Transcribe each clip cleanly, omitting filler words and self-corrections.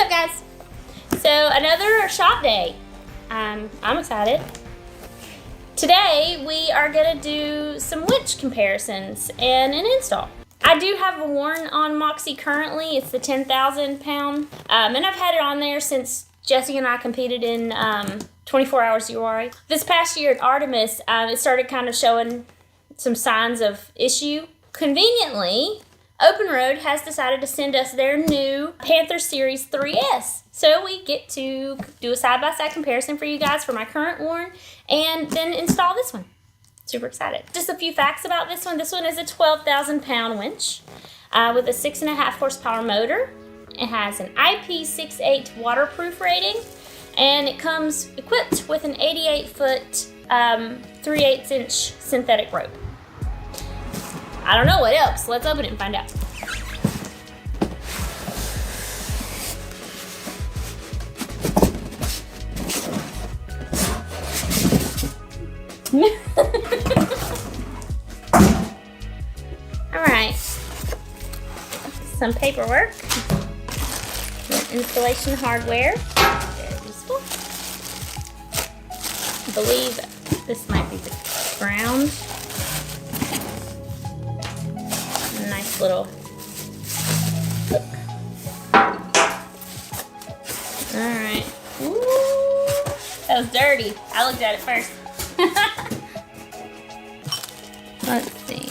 What's up, guys? So another shop day. I'm excited. Today we are gonna do some winch comparisons and an install. I do have a Warren on Moxie currently. It's the 10,000 pound, and I've had it on there since Jesse and I competed in 24 hours URI. This past year at Artemis, it started kind of showing some signs of issue. Conveniently, OPENROAD has decided to send us their new Panther Series 3S. So we get to do a side-by-side comparison for you guys for my current Warren and then install this one. Super excited. Just a few facts about this one. This one is a 12,000 pound winch with a 6.5 horsepower motor. It has an IP68 waterproof rating, and it comes equipped with an 88-foot 3/8 inch synthetic rope. I don't know what else. Let's open it and find out. All right. Some paperwork. Some installation hardware. Very useful. I believe this might be the ground. Nice little hook. Alright. That was dirty. I looked at it first. Let's see.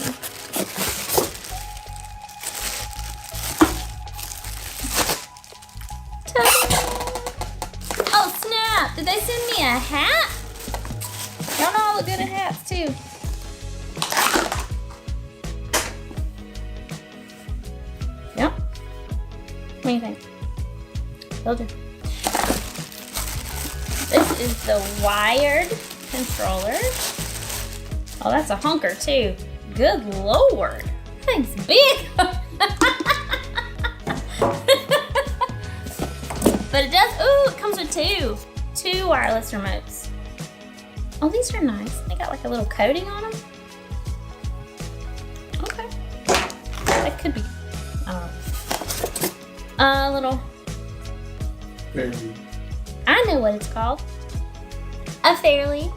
Oh snap! Did they send me a hat? Y'all know I look good at hats too. Yep. What do you think? Will do. This is the wired controller. Oh, that's a hunker too. Good Lord. That thing's big. But it does, ooh, it comes with two wireless remotes. Oh, these are nice. They got like a little coating on them. Okay. That could be, a little. Fairly. I know what it's called. A Fairly.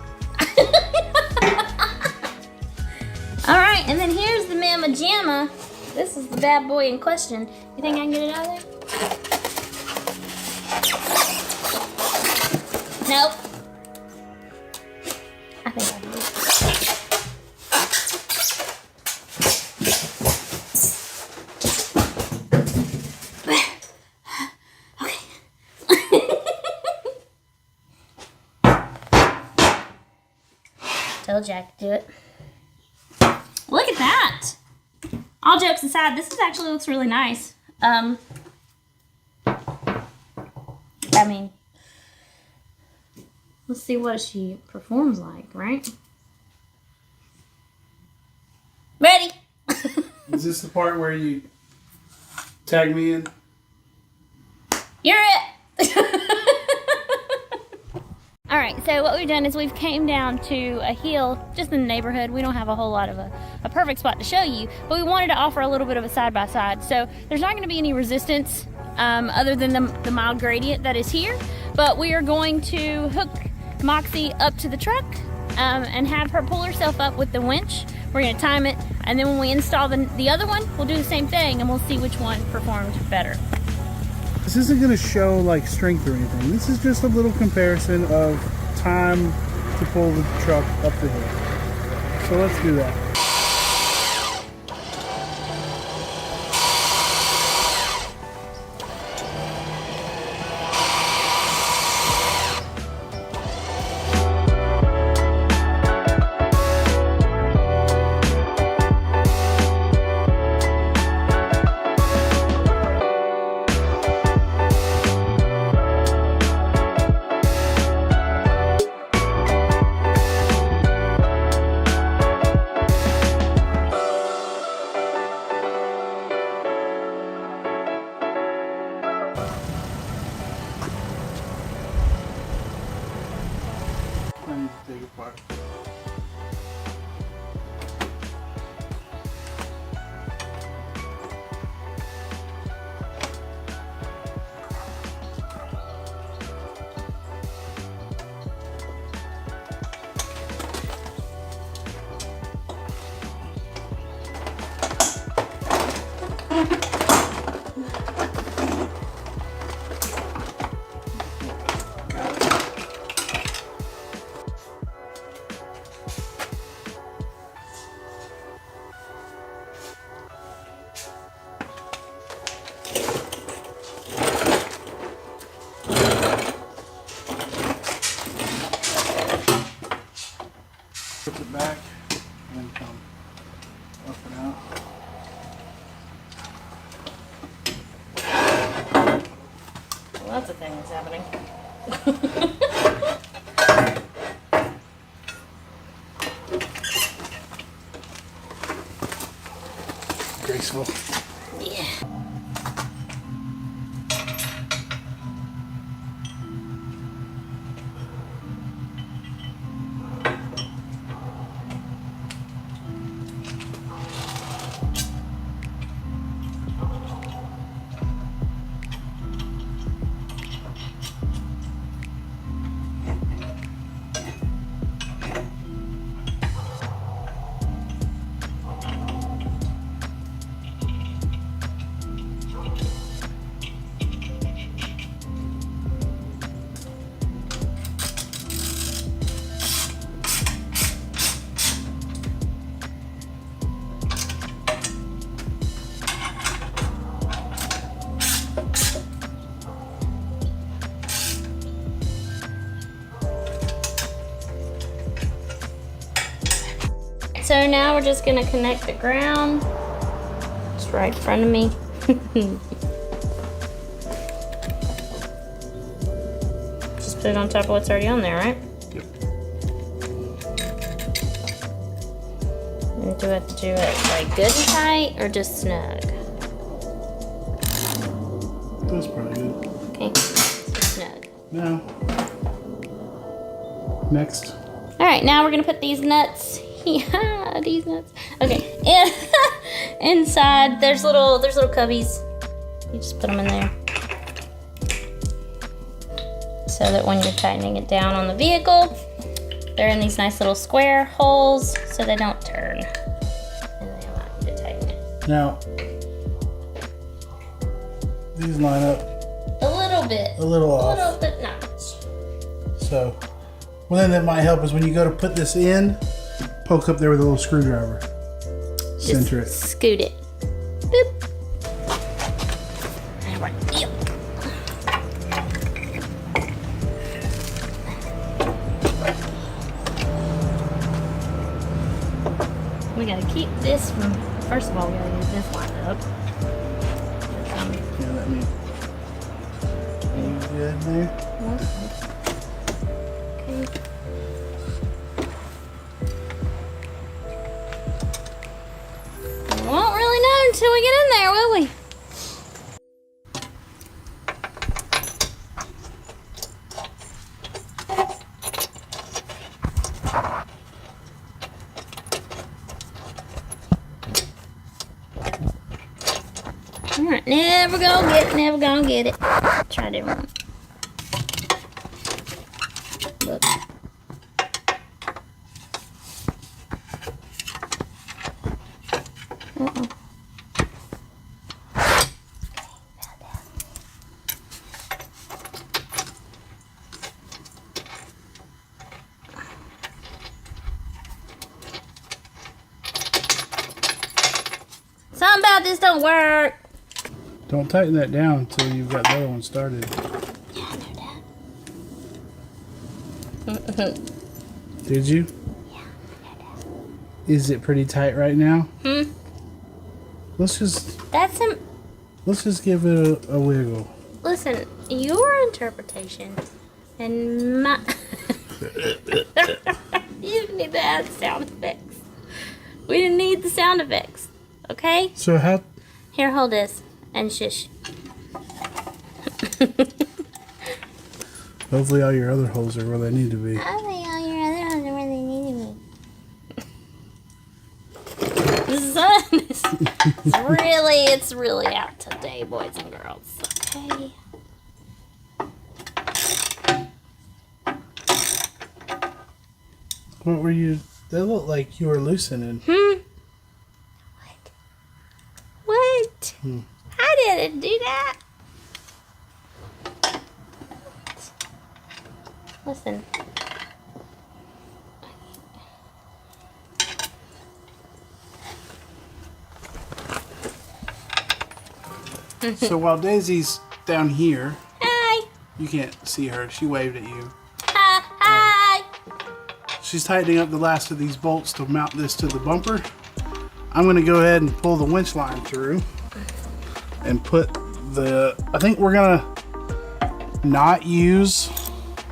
All right, and then here's the Mamma Jamma. This is the bad boy in question. You think I can get it out of there? Nope. I think I can do it. Okay. Told you I could do it. Look at that! All jokes aside, this actually looks really nice. I mean, let's see what she performs like, right? Ready? Is this the part where you tag me in? You're it! Alright, so what we've done is we've came down to a hill just in the neighborhood. We don't have a whole lot of a perfect spot to show you, but we wanted to offer a little bit of a side-by-side. So there's not going to be any resistance other than the mild gradient that is here, but we are going to hook Moxie up to the truck and have her pull herself up with the winch. We're going to time it, and then when we install the other one, we'll do the same thing and we'll see which one performed better. This isn't going to show like strength or anything. This is just a little comparison of time to pull the truck up the hill. So let's do that. I need to take it apart. Lots of things happening. Graceful. Yeah. So now we're just gonna connect the ground. It's right in front of me. Just put it on top of what's already on there, right? Yep. And do I have to do it like good and tight or just snug? That's probably good. Okay, so snug. Now, next. All right, now we're gonna put these nuts. Yeah, these nuts. Okay, and inside there's little cubbies. You just put them in there, so that when you're tightening it down on the vehicle, they're in these nice little square holes, so they don't turn, and they allow you to tighten it. Now, these line up A little bit. a little off. A little bit, not much. So, one thing that might help is when you go to put this in, poke up there with a little screwdriver. Center it. Just scoot it. Boop. And we're, yep. We gotta keep this from, first of all, we gotta use this lined up. Yeah, that means. You good there? Okay. We won't really know until we get in there, will we? Alright, never gonna get it. Try different one. Look. Uh-oh. Something about this don't work. Don't tighten that down until you've got the other one started. Yeah, I know that. Did you? Yeah, I know Is it pretty tight right now? that. Let's just give it a wiggle. Listen, your interpretation and my... You need to add sound effects. We didn't need the sound effects, okay? So how? Here, hold this and shush. Hopefully all your other holes are where they need to be. I think all your other ones are where they need to be. The sun is it's really out today, boys and girls, okay? What were you? They look like you were loosening. What? I didn't do that. Listen. So while Daisy's down here, Hi. you can't see her. She waved at you. Hi. She's tightening up the last of these bolts to mount this to the bumper. I'm going to go ahead and pull the winch line through and put the, I think we're going to not use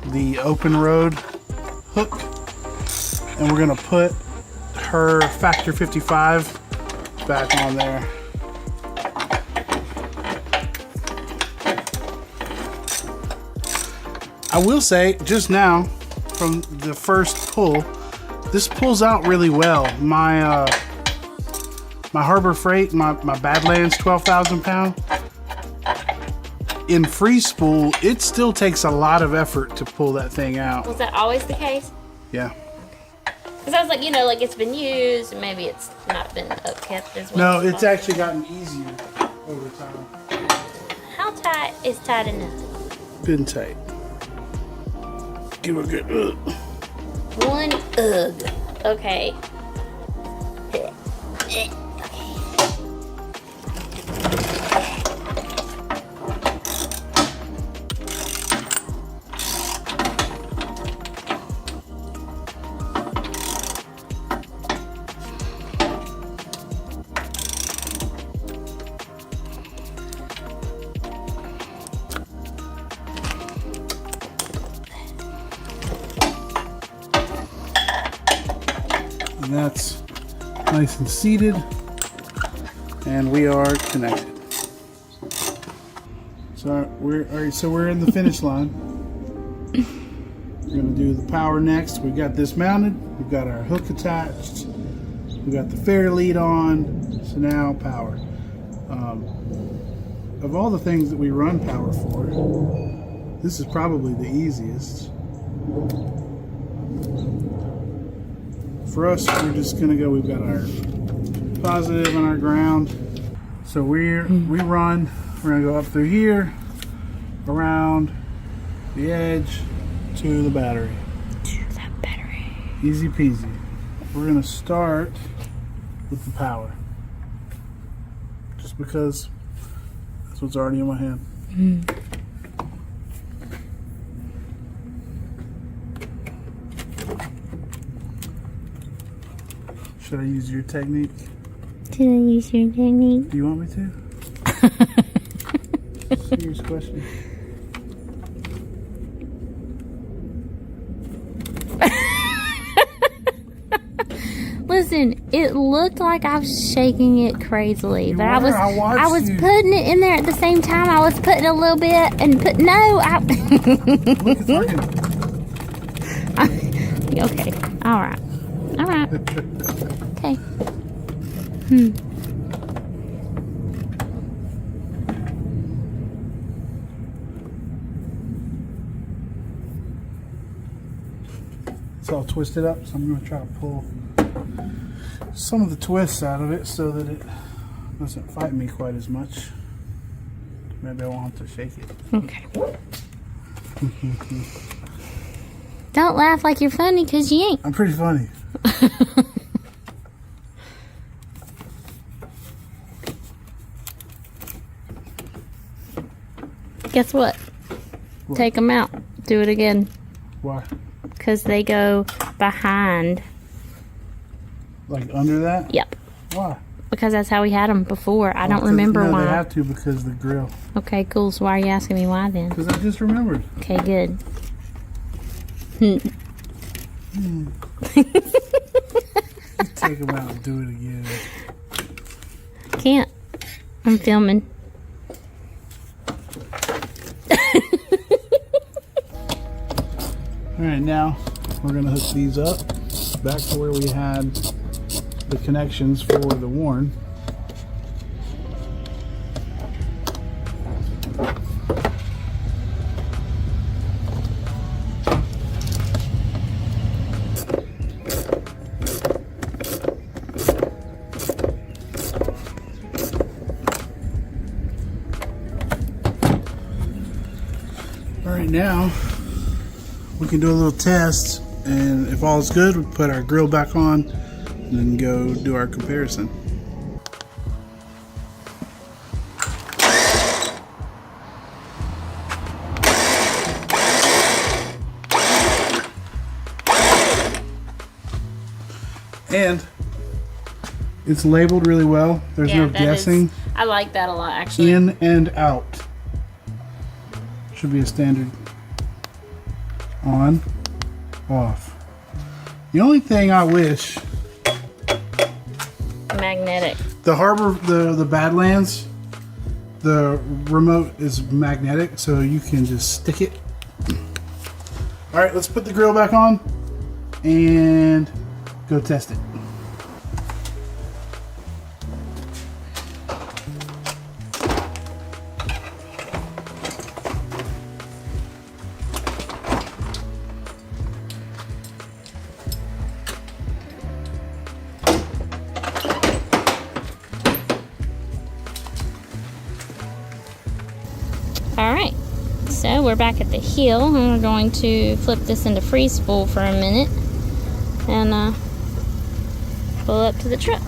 the OPENROAD hook, and we're gonna put her factor 55 back on there. I will say, just now, from the first pull, this pulls out really well. My my Harbor Freight, my Badlands 12,000 pound, in free spool, it still takes a lot of effort to pull that thing out. Was that always the case? Yeah. Because I was like, you know, like it's been used, and maybe it's not been upkept as well. No, it's actually gotten easier over time. How tight is tight enough? Good and tight. Give it a good ugh. One ugh. Okay. And that's nice and seated, and we are connected. So we're in the finish line. We're gonna do the power next. We've got this mounted. We've got our hook attached. We've got the fair lead on. So now power. Of all the things that we run power for, this is probably the easiest. For us, we're just gonna go, we've got our positive and our ground. So we're gonna go up through here, around the edge to the battery. To the battery. Easy peasy. We're gonna start with the power. Just because that's what's already in my hand. Should I use your technique? Should I use your technique? Do you want me to? Serious question. Listen, it looked like I was shaking it crazily, but I was you. putting it in there at the same time. I was putting a little bit and Look, it's working. Okay. All right. Okay. It's all twisted up, so I'm going to try to pull some of the twists out of it so that it doesn't fight me quite as much. Maybe I won't have to shake it. Okay. Don't laugh like you're funny, because you ain't. I'm pretty funny. Guess what? Take them out. Do it again. Why? Because they go behind. Like under that? Yep. Why? Because that's how we had them before. I don't remember why. They have to because of the grill. Okay, cool. So why are you asking me why then? Because I just remembered. Okay, good. Take them out and do it again. Can't. I'm filming. Alright, now we're going to hook these up back to where we had the connections for the Warren. Alright, now we can do a little test, and if all is good, we put our grill back on and then go do our comparison. And it's labeled really well. There's no guessing. I like that a lot, actually. In and out. Should be a standard on, off. The only thing I wish, Magnetic. the harbor, the Badlands, the remote is magnetic, so you can just stick it. All right, let's put the grill back on and go test it. Alright, so we're back at the heel, and we're going to flip this into freeze spool for a minute and pull up to the truck.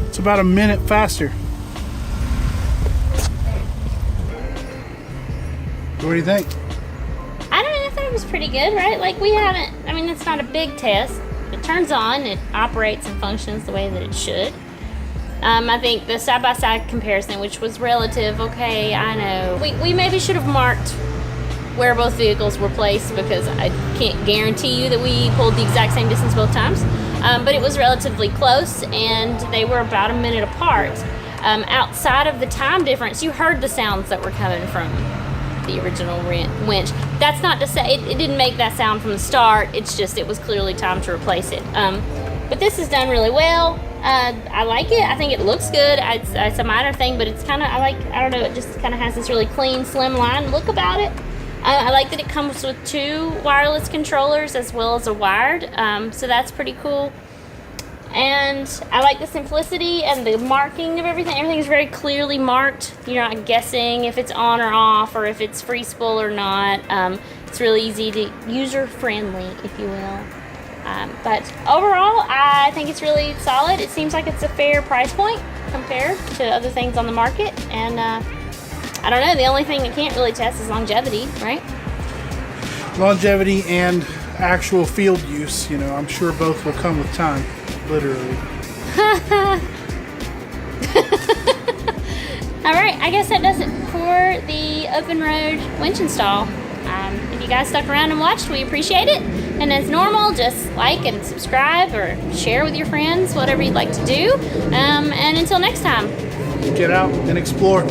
It's about a minute faster. What do you think? I don't know, I thought it was pretty good, right? Like, we haven't, I mean, it's not a big test. It turns on, it operates and functions the way that it should. I think the side-by-side comparison, which was relative, okay, I know. We maybe should have marked where both vehicles were placed, because I can't guarantee you that we pulled the exact same distance both times. But it was relatively close, and they were about a minute apart. Outside of the time difference, you heard the sounds that were coming from the original winch. That's not to say it didn't make that sound from the start. It's just it was clearly time to replace it. But this is done really well. I like it. I think it looks good. It's a minor thing, but it's kind of, I don't know, it just kind of has this really clean, slim line look about it. I like that it comes with 2 wireless controllers as well as a wired, so that's pretty cool. And I like the simplicity and the marking of everything. Everything is very clearly marked. You're not guessing if it's on or off, or if it's free spool or not. It's really easy to, user-friendly, if you will. But overall, I think it's really solid. It seems like it's a fair price point compared to other things on the market, and I don't know, the only thing it can't really test is longevity, right? Longevity and actual field use, you know, I'm sure both will come with time, literally. Alright, I guess that does it for the OPENROAD winch install. If you guys stuck around and watched, we appreciate it. And as normal, just like and subscribe or share with your friends, whatever you'd like to do. And until next time. Get out and explore.